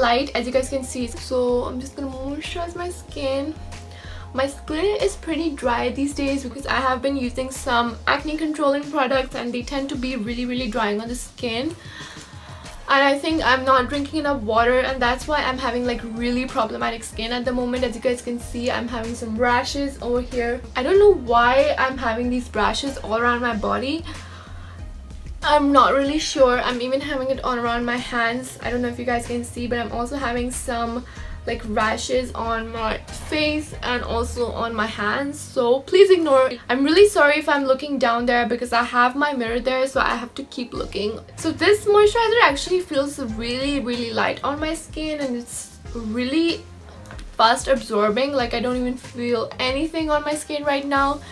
light, as you guys can see. So I'm just gonna moisturize my skin. My skin is pretty dry these days because I have been using some acne controlling products and they tend to be really drying on the skin. And I think I'm not drinking enough water, and that's why I'm having like really problematic skin at the moment. As you guys can see, I'm having some rashes over here. I don't know why I'm having these rashes all around my body. I'm not really sure. I'm even having it on around my hands. I don't know if you guys can see, but I'm also having some like rashes on my face and also on my hands, so please ignore. I'm really sorry if I'm looking down there because I have my mirror there, so I have to keep looking. So this moisturizer actually feels really light on my skin, and it's really fast absorbing. Like I don't even feel anything on my skin right now,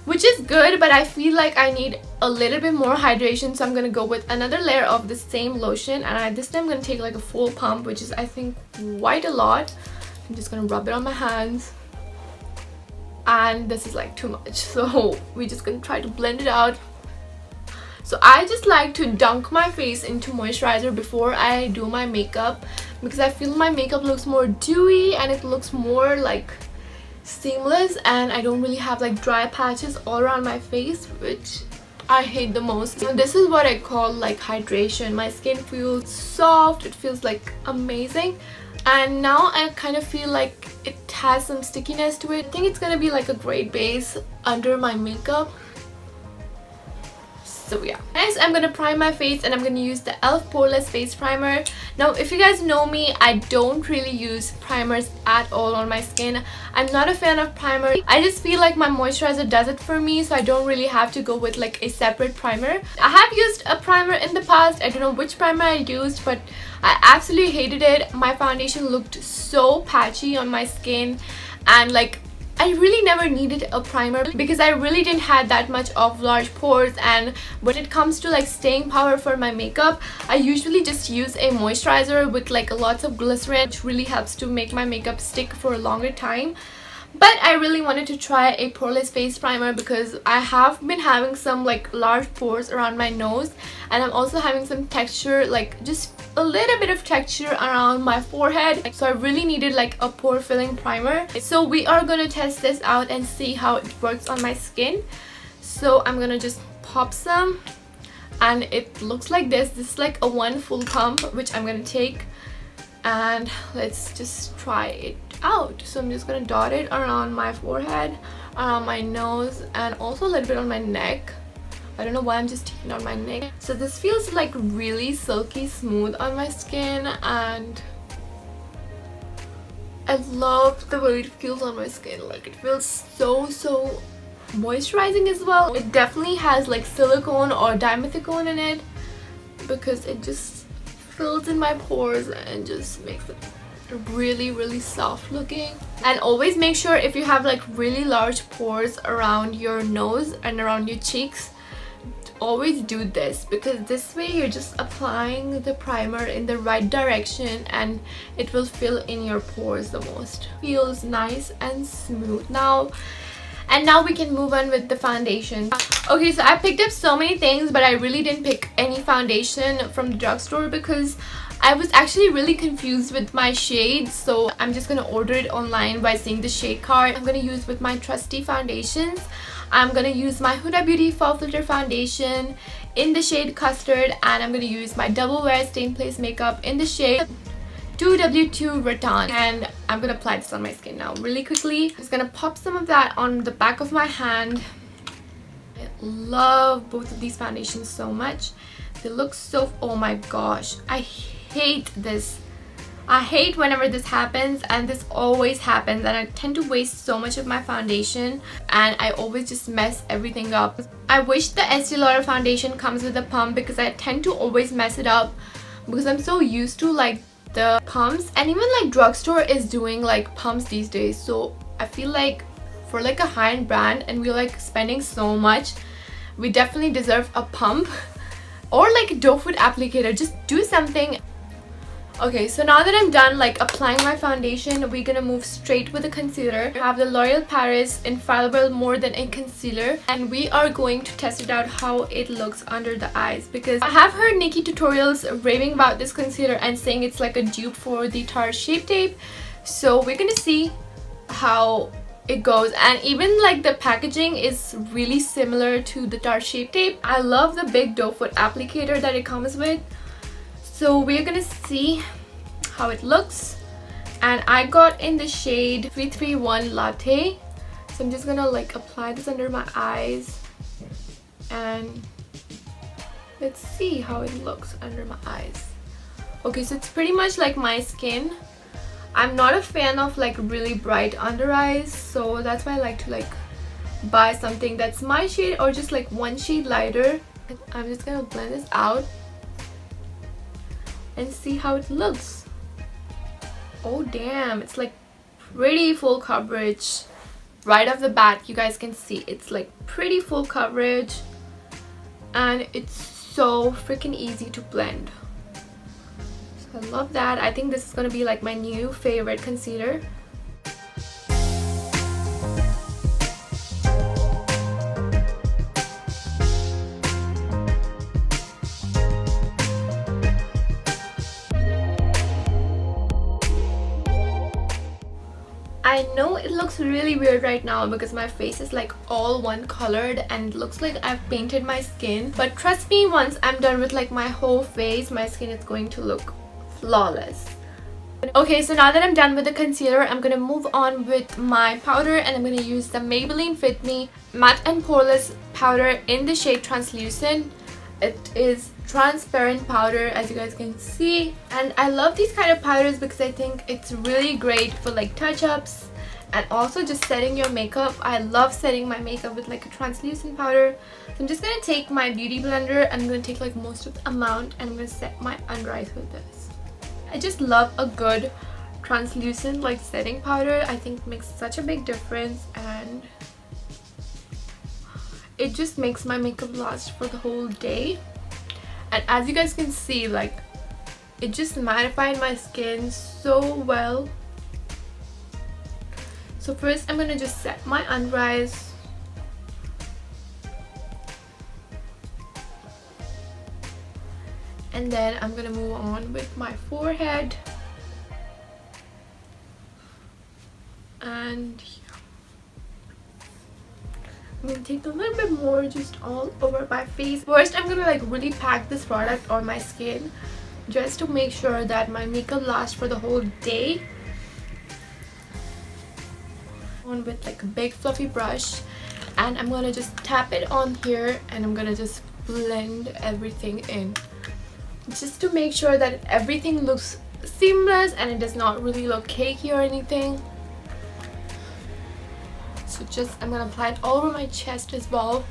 which is good, but I feel like I need a little bit more hydration, so I'm gonna go with another layer of the same lotion, and this time I'm gonna take like a full pump, which is I think quite a lot. I'm just gonna rub it on my hands, and this is like too much, so we're just gonna try to blend it out. So I just like to dunk my face into moisturizer before I do my makeup because I feel my makeup looks more dewy and it looks more like seamless, and I don't really have like dry patches all around my face, which I hate the most. So this is what I call like hydration. My skin feels soft, it feels like amazing, and now I kind of feel like it has some stickiness to it. I think it's gonna be like a great base under my makeup. So yeah, next I'm gonna prime my face, and I'm gonna use the e.l.f. Poreless face primer. Now if you guys know me, I don't really use primers at all on my skin. I'm not a fan of primer. I just feel like my moisturizer does it for me, so I don't really have to go with like a separate primer. I have used a primer in the past. I don't know which primer I used, but I absolutely hated it. My foundation looked so patchy on my skin, and like I really never needed a primer because I really didn't have that much of large pores, and when it comes to like staying power for my makeup, I usually just use a moisturizer with like lots of glycerin, which really helps to make my makeup stick for a longer time. But I really wanted to try a poreless face primer because I have been having some like large pores around my nose, and I'm also having some texture, like just a little bit of texture around my forehead, so I really needed like a pore filling primer. So we are going to test this out and see how it works on my skin. So I'm gonna just pop some, and it looks like this. This is like a one full pump, which I'm gonna take, and let's just try it out. So I'm just gonna dot it around my forehead, around my nose, and also a little bit on my neck. I don't know why I'm just taking on my neck. So this feels like really silky smooth on my skin, and I love the way it feels on my skin. Like it feels so moisturizing as well. It definitely has like silicone or dimethicone in it because it just fills in my pores and just makes it really soft looking. And always make sure if you have like really large pores around your nose and around your cheeks, always do this, because this way you're just applying the primer in the right direction and it will fill in your pores the most. Feels nice and smooth now. And now we can move on with the foundation. Okay, so I picked up so many things, but I really didn't pick any foundation from the drugstore because I was actually really confused with my shades. So I'm just gonna order it online by seeing the shade card. I'm gonna use with my trusty foundations. I'm gonna use my Huda Beauty Fall Filter foundation in the shade Custard, and I'm gonna use my Double Wear Stay in Place makeup in the shade 2W2 Rattan, and I'm gonna apply this on my skin now really quickly. I'm just gonna pop some of that on the back of my hand. I love both of these foundations so much. They look so, oh my gosh, I hate this. I hate whenever this happens, and this always happens, and I tend to waste so much of my foundation and I always just mess everything up. I wish the Estee Lauder foundation comes with a pump because I tend to always mess it up because I'm so used to like the pumps, and even like drugstore is doing like pumps these days. So I feel like for like a high-end brand and we're like spending so much, we definitely deserve a pump or like a doe foot applicator. Just do something. Okay, so now that I'm done like applying my foundation, we're gonna move straight with the concealer. I have the L'Oreal Paris Infallible More Than a Concealer, and we are going to test it out how it looks under the eyes, because I have heard Nikki tutorials raving about this concealer and saying it's like a dupe for the Tarte Shape Tape. So we're gonna see how it goes, and even like the packaging is really similar to the Tarte Shape Tape. I love the big doe foot applicator that it comes with. So we're gonna see how it looks, and I got in the shade 331 Latte. So I'm just gonna like apply this under my eyes, and let's see how it looks under my eyes. Okay, so it's pretty much like my skin. I'm not a fan of like really bright under eyes, so that's why I like to like buy something that's my shade or just like one shade lighter. I'm just gonna blend this out and see how it looks. Oh damn, it's like pretty full coverage. Right off the bat, you guys can see it's like pretty full coverage, and it's so freaking easy to blend. So I love that. I think this is gonna be like my new favorite concealer. I know it looks really weird right now because my face is like all one colored and it looks like I've painted my skin, but trust me, once I'm done with like my whole face, my skin is going to look flawless. Okay, so now that I'm done with the concealer, I'm gonna move on with my powder, and I'm gonna use the Maybelline Fit Me Matte and Poreless powder in the shade Translucent. It is transparent powder, as you guys can see, and I love these kind of powders because I think it's really great for like touch-ups and also just setting your makeup. I love setting my makeup with like a translucent powder. So I'm just gonna take my beauty blender and I'm gonna take like most of the amount, and I'm gonna set my under eyes with this. I just love a good translucent like setting powder. I think it makes such a big difference, and it just makes my makeup last for the whole day. And as you guys can see, like it just mattified my skin so well. So first I'm gonna just set my under eyes. And then I'm gonna move on with my forehead. And I'm gonna take a little bit more just all over my face. First, I'm gonna like really pack this product on my skin just to make sure that my makeup lasts for the whole day. On with like a big fluffy brush, and I'm gonna just tap it on here, and I'm gonna just blend everything in just to make sure that everything looks seamless and it does not really look cakey or anything. So just I'm gonna apply it all over my chest as well.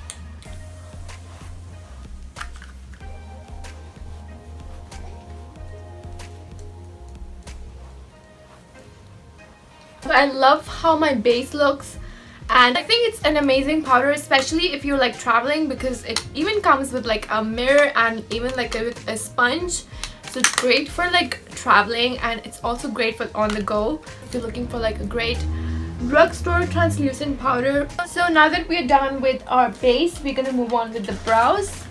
I love how my base looks, and I think it's an amazing powder, especially if you're like traveling, because it even comes with like a mirror and even like with a sponge. So it's great for like traveling, and it's also great for on the go if you're looking for like a great drugstore translucent powder. So now that we're done with our base, we're gonna move on with the brows,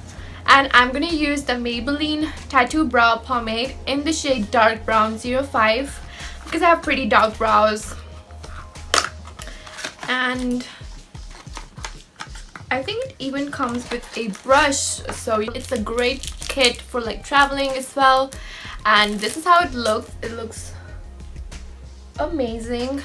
and I'm gonna use the Maybelline Tattoo Brow Pomade in the shade Dark Brown 05 because I have pretty dark brows, and I think it even comes with a brush, so it's a great kit for like traveling as well. And this is how it looks. It looks amazing.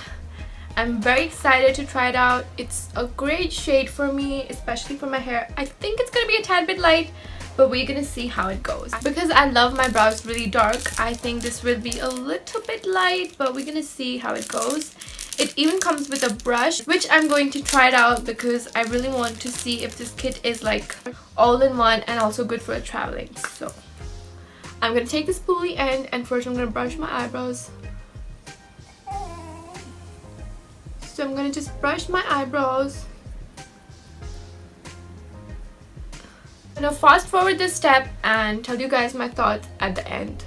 I'm very excited to try it out. It's a great shade for me, especially for my hair. I think it's gonna be a tad bit light, but we're gonna see how it goes. Because I love my brows really dark, I think this will be a little bit light, but we're gonna see how it goes. It even comes with a brush, which I'm going to try it out because I really want to see if this kit is like all in one and also good for traveling. So I'm gonna take this spoolie end, and first I'm gonna brush my eyebrows. So I'm gonna just brush my eyebrows. I'm gonna fast forward this step and tell you guys my thoughts at the end.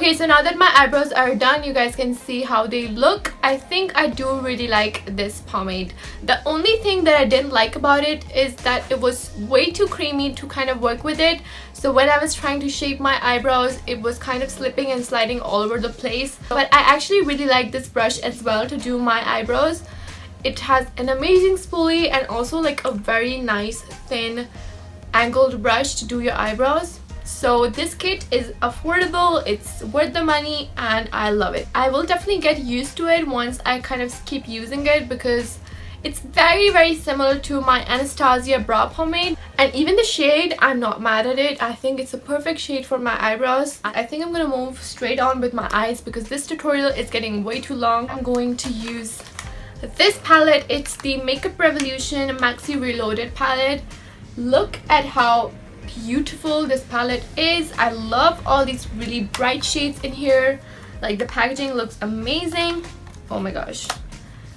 Okay, so now that my eyebrows are done, you guys can see how they look. I think I do really like this pomade. The only thing that I didn't like about it is that it was way too creamy to kind of work with it. So when I was trying to shape my eyebrows, it was kind of slipping and sliding all over the place. But I actually really like this brush as well to do my eyebrows. It has an amazing spoolie and also like a very nice thin angled brush to do your eyebrows. So this kit is affordable, it's worth the money, and I love it. I will definitely get used to it once I kind of keep using it because it's very similar to my Anastasia brow pomade, and even the shade, I'm not mad at it. I think it's a perfect shade for my eyebrows. I think I'm gonna move straight on with my eyes because this tutorial is getting way too long. I'm going to use this palette. It's the Makeup Revolution Maxi Reloaded palette. Look at how beautiful this palette is. I love all these really bright shades in here. Like the packaging looks amazing. Oh my gosh,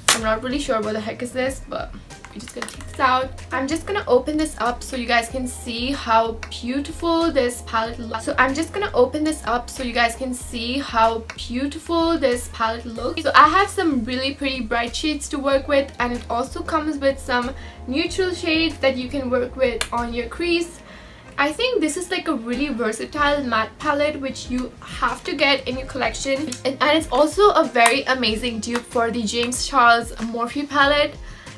I'm not really sure what the heck is this, but we're just gonna take this out. I'm just gonna open this up so you guys can see how beautiful this palette looks. So I have some really pretty bright shades to work with, and it also comes with some neutral shades that you can work with on your crease. I think this is like a really versatile matte palette which you have to get in your collection, and it's also a very amazing dupe for the James Charles Morphe palette.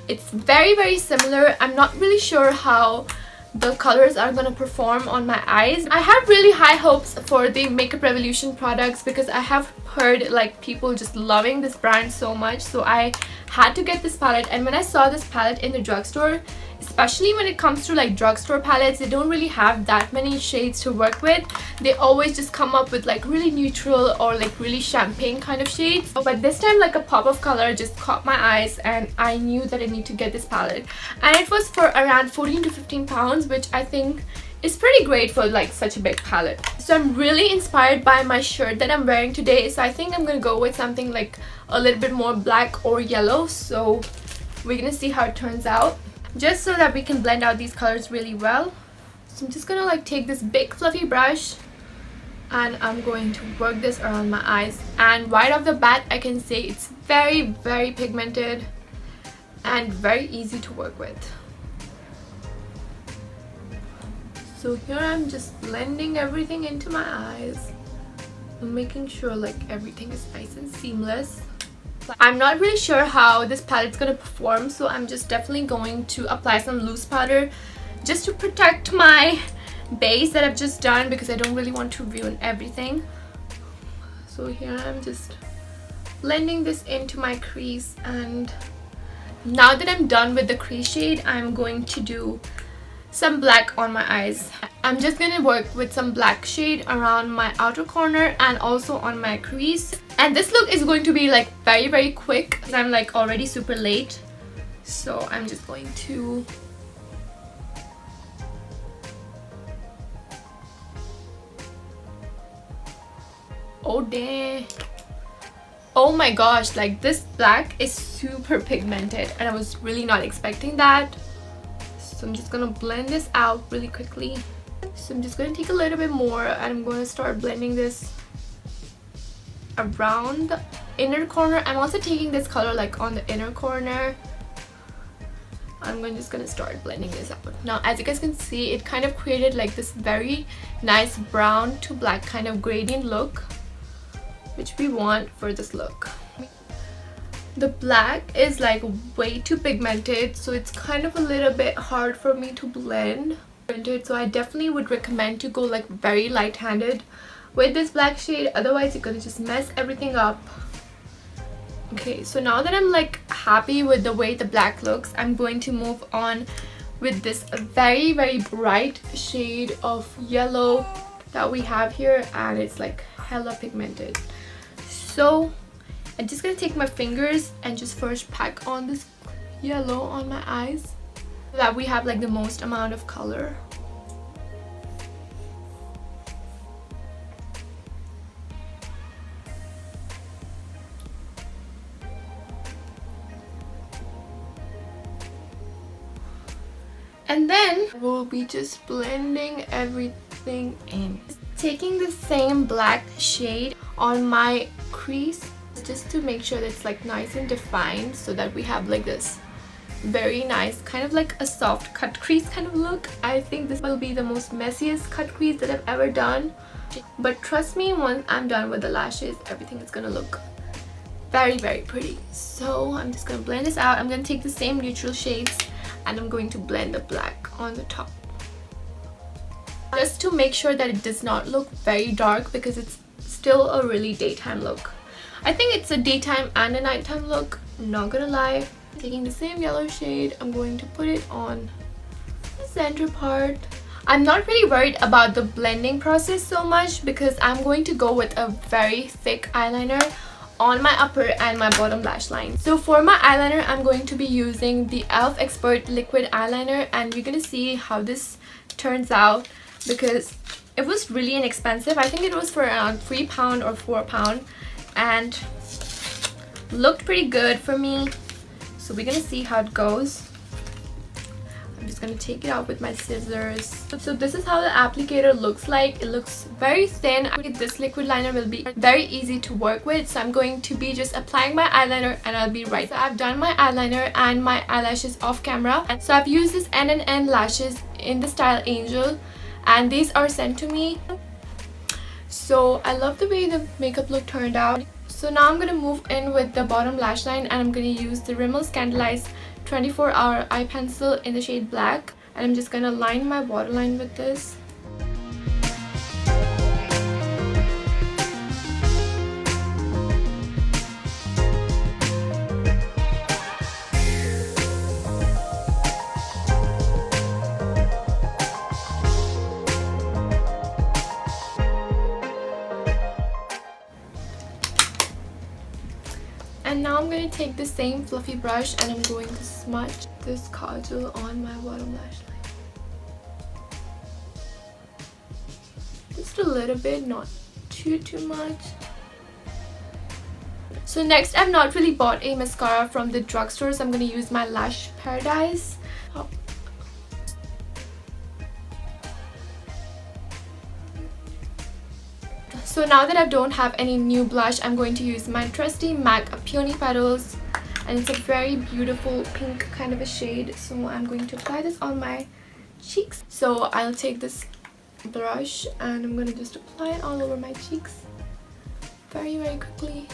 It's very similar. I'm not really sure how the colors are gonna perform on my eyes. I have really high hopes for the Makeup Revolution products because I have heard like people just loving this brand so much, so I had to get this palette. And when I saw this palette in the drugstore, especially when it comes to like drugstore palettes, they don't really have that many shades to work with. They always just come up with like really neutral or like really champagne kind of shades. But this time like a pop of color just caught my eyes, and I knew that I need to get this palette. And it was for around 14 to 15 pounds, which I think is pretty great for like such a big palette. So I'm really inspired by my shirt that I'm wearing today, so I think I'm gonna go with something like a little bit more black or yellow. So we're gonna see how it turns out, just so that we can blend out these colors really well. So I'm just gonna like take this big fluffy brush and I'm going to work this around my eyes, and right off the bat I can say it's very pigmented and very easy to work with. So here I'm just blending everything into my eyes, making sure like everything is nice and seamless. I'm not really sure how this palette's gonna perform, so I'm just definitely going to apply some loose powder just to protect my base that I've just done, because I don't really want to ruin everything. So here I'm just blending this into my crease, and now that I'm done with the crease shade, I'm going to do some black on my eyes. I'm just gonna work with some black shade around my outer corner and also on my crease. And this look is going to be like very quick because I'm like already super late. So I'm just going to oh damn, oh my gosh, like this black is super pigmented and I was really not expecting that. So I'm just gonna blend this out really quickly. So I'm just gonna take a little bit more and I'm gonna start blending this around the inner corner. I'm also taking this color like on the inner corner. Just gonna start blending this out. Now as you guys can see, it kind of created like this very nice brown to black kind of gradient look, which we want for this look. The black is like way too pigmented, so it's kind of a little bit hard for me to blend. So I definitely would recommend to go like very light-handed with this black shade, otherwise you're gonna just mess everything up. Okay, so now that I'm like happy with the way the black looks, I'm going to move on with this very bright shade of yellow that we have here, and it's like hella pigmented. So I'm just gonna take my fingers and just first pack on this yellow on my eyes so that we have like the most amount of color. And then we'll be just blending everything in. taking the same black shade on my crease just to make sure that it's like nice and defined, so that we have like this very nice kind of like a soft cut crease kind of look. I think this will be the most messiest cut crease that I've ever done, but trust me, once I'm done with the lashes, everything is gonna look very, very pretty. So I'm just gonna blend this out. I'm gonna take the same neutral shades and I'm going to blend the black on the top, just to make sure that it does not look very dark, because it's still a really daytime look. I think it's a daytime and a nighttime look, I'm not gonna lie. Taking the same yellow shade, I'm going to put it on the center part. I'm not really worried about the blending process so much, because I'm going to go with a very thick eyeliner on my upper and my bottom lash line. So for my eyeliner, I'm going to be using the e.l.f. Expert Liquid Eyeliner, and we're gonna see how this turns out, because it was really inexpensive. I think it was for around £3 or £4 and looked pretty good for me. So we're gonna see how it goes. I'm just gonna take it out with my scissors. So this is how the applicator looks like. It looks very thin. This liquid liner will be very easy to work with, so I'm going to be just applying my eyeliner and I'll be right. So I've done my eyeliner and my eyelashes off camera, and so I've used this N&N lashes in the style Angel, and these are sent to me. So I love the way the makeup look turned out. So now I'm gonna move in with the bottom lash line, and I'm gonna use the Rimmel Scandleyes 24-hour eye pencil in the shade black, and I'm just gonna line my waterline with this. And now I'm going to take the same fluffy brush and I'm going to smudge this kajal on my bottom lash line. Just a little bit, not too much. So next, I've not really bought a mascara from the drugstore, so I'm going to use my Lash Paradise. So now that I don't have any new blush, I'm going to use my trusty MAC Peony Petals, and it's a very beautiful pink kind of a shade. So I'm going to apply this on my cheeks. So I'll take this brush and I'm going to just apply it all over my cheeks very, very quickly.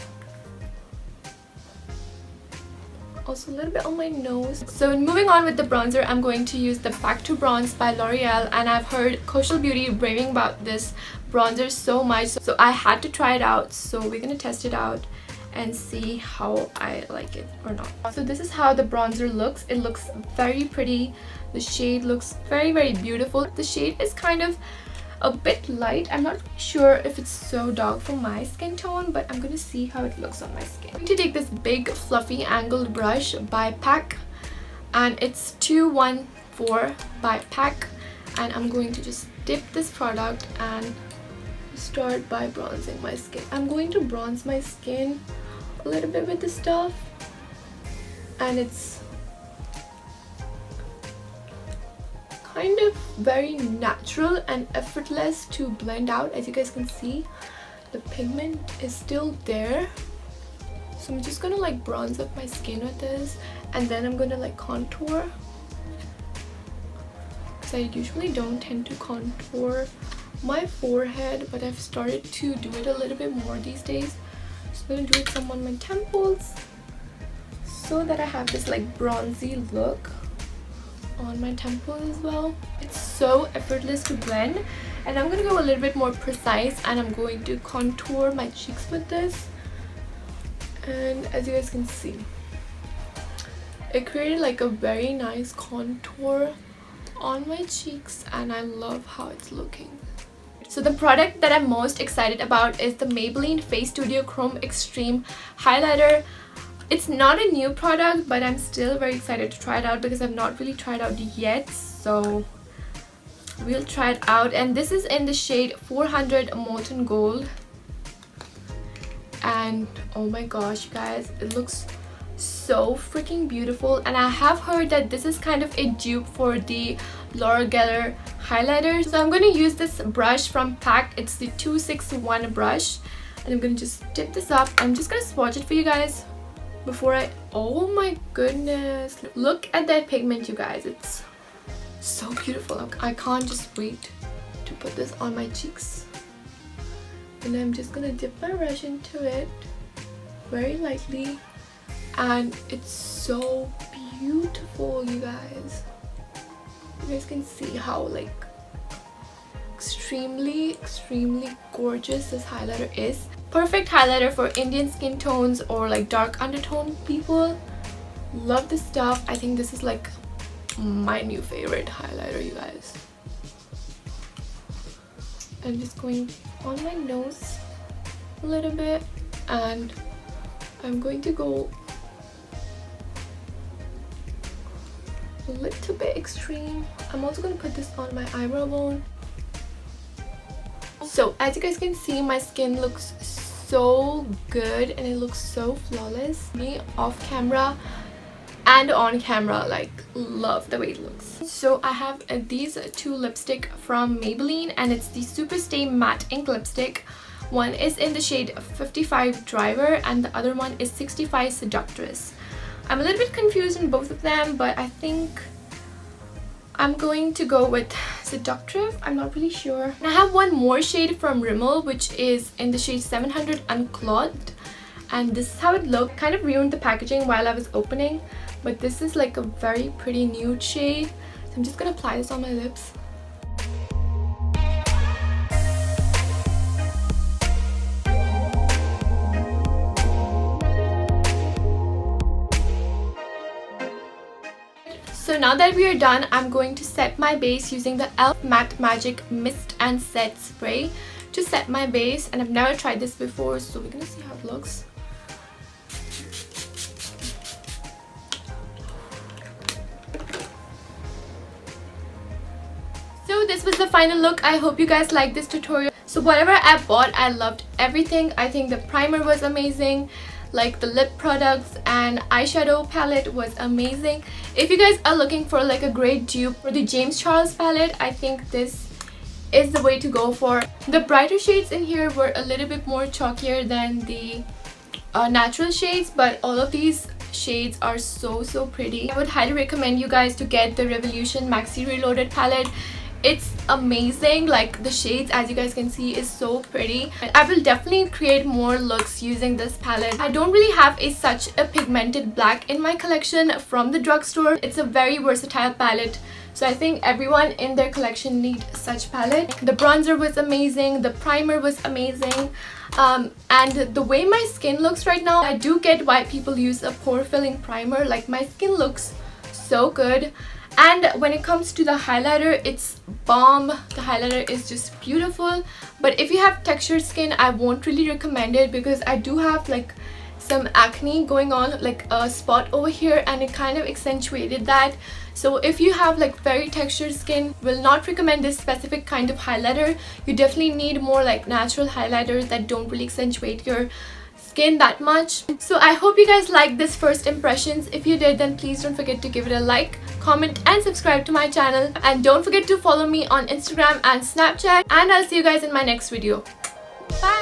Also a little bit on my nose. So moving on with the bronzer, I'm going to use the Back to Bronze by L'Oreal, and I've heard Kaushal Beauty raving about this bronzer so much, so I had to try it out. So we're gonna test it out and see how I like it or not. So this is how the bronzer looks. It looks very pretty. The shade looks very, very beautiful. The shade is kind of a bit light. I'm not sure if it's so dark for my skin tone, but I'm gonna see how it looks on my skin. I'm going to take this big fluffy angled brush by PAC, and it's 214 by PAC, and I'm going to just dip this product and start by bronzing my skin. I'm going to bronze my skin a little bit with this stuff, and it's kind of very natural and effortless to blend out. As you guys can see, the pigment is still there. So I'm just gonna like bronze up my skin with this, and then I'm gonna like contour, because I usually don't tend to contour my forehead, but I've started to do it a little bit more these days. So I'm gonna do it some on my temples so that I have this like bronzy look on my temples as well. It's so effortless to blend, and I'm gonna go a little bit more precise, and I'm going to contour my cheeks with this. And as you guys can see, it created like a very nice contour on my cheeks, and I love how it's looking. So the product that I'm most excited about is the Maybelline Face Studio Chrome Extreme Highlighter. It's not a new product, but I'm still very excited to try it out because I've not really tried it out yet. So we'll try it out. And this is in the shade 400 Molten Gold. And oh my gosh, you guys, it looks so freaking beautiful. And I have heard that this is kind of a dupe for the Laura Geller highlighter. So I'm going to use this brush from Pact. It's the 261 brush. And I'm going to just tip this up. I'm just going to swatch it for you guys before I... Oh my goodness. Look at that pigment, you guys. It's so beautiful. I can't just wait to put this on my cheeks. And I'm just going to dip my brush into it very lightly. And it's so beautiful, you guys. You guys can see how like extremely gorgeous this highlighter is. Perfect highlighter for Indian skin tones or like dark undertone people. Love this stuff. I think this is like my new favorite highlighter, you guys. I'm just going on my nose a little bit, and I'm going to go a little bit extreme. I'm also going to put this on my eyebrow bone. So as you guys can see, my skin looks so good and it looks so flawless. Me off camera and on camera, like, love the way it looks. So I have these two lipstick from Maybelline, and it's the Superstay Matte Ink Lipstick. One is in the shade 55 Driver and the other one is 65 Seductress. I'm a little bit confused in both of them, but I think I'm going to go with Seductress. I'm not really sure. And I have one more shade from Rimmel, which is in the shade 700 Unclothed. And this is how it looked. Kind of ruined the packaging while I was opening, but this is like a very pretty nude shade. So I'm just going to apply this on my lips. So now that we are done, I'm going to set my base using the e.l.f. Matte Magic Mist and Set Spray to set my base. And I've never tried this before, so we're gonna see how it looks. So this was the final look. I hope you guys liked this tutorial. So whatever I bought, I loved everything. I think the primer was amazing, like the lip products and eyeshadow palette was amazing. If you guys are looking for like a great dupe for the James Charles palette, I think this is the way to go for. The brighter shades in here were a little bit more chalkier than the natural shades, but all of these shades are so pretty. I would highly recommend you guys to get the Revolution Maxi Reloaded palette. It's amazing. Like, the shades, as you guys can see, is so pretty. And I will definitely create more looks using this palette. I don't really have such a pigmented black in my collection from the drugstore. It's a very versatile palette, so I think everyone in their collection needs such palette. The bronzer was amazing, the primer was amazing, and the way my skin looks right now, I do get why people use a pore filling primer. Like, my skin looks so good. And when it comes to the highlighter, it's bomb. The highlighter is just beautiful. But if you have textured skin, I won't really recommend it because I do have like some acne going on, like a spot over here, and it kind of accentuated that. So if you have like very textured skin, will not recommend this specific kind of highlighter. You definitely need more like natural highlighters that don't really accentuate your skin that much. So I hope you guys liked this first impressions. If you did, then please don't forget to give it a like, comment and subscribe to my channel, and don't forget to follow me on Instagram and Snapchat, and I'll see you guys in my next video. Bye.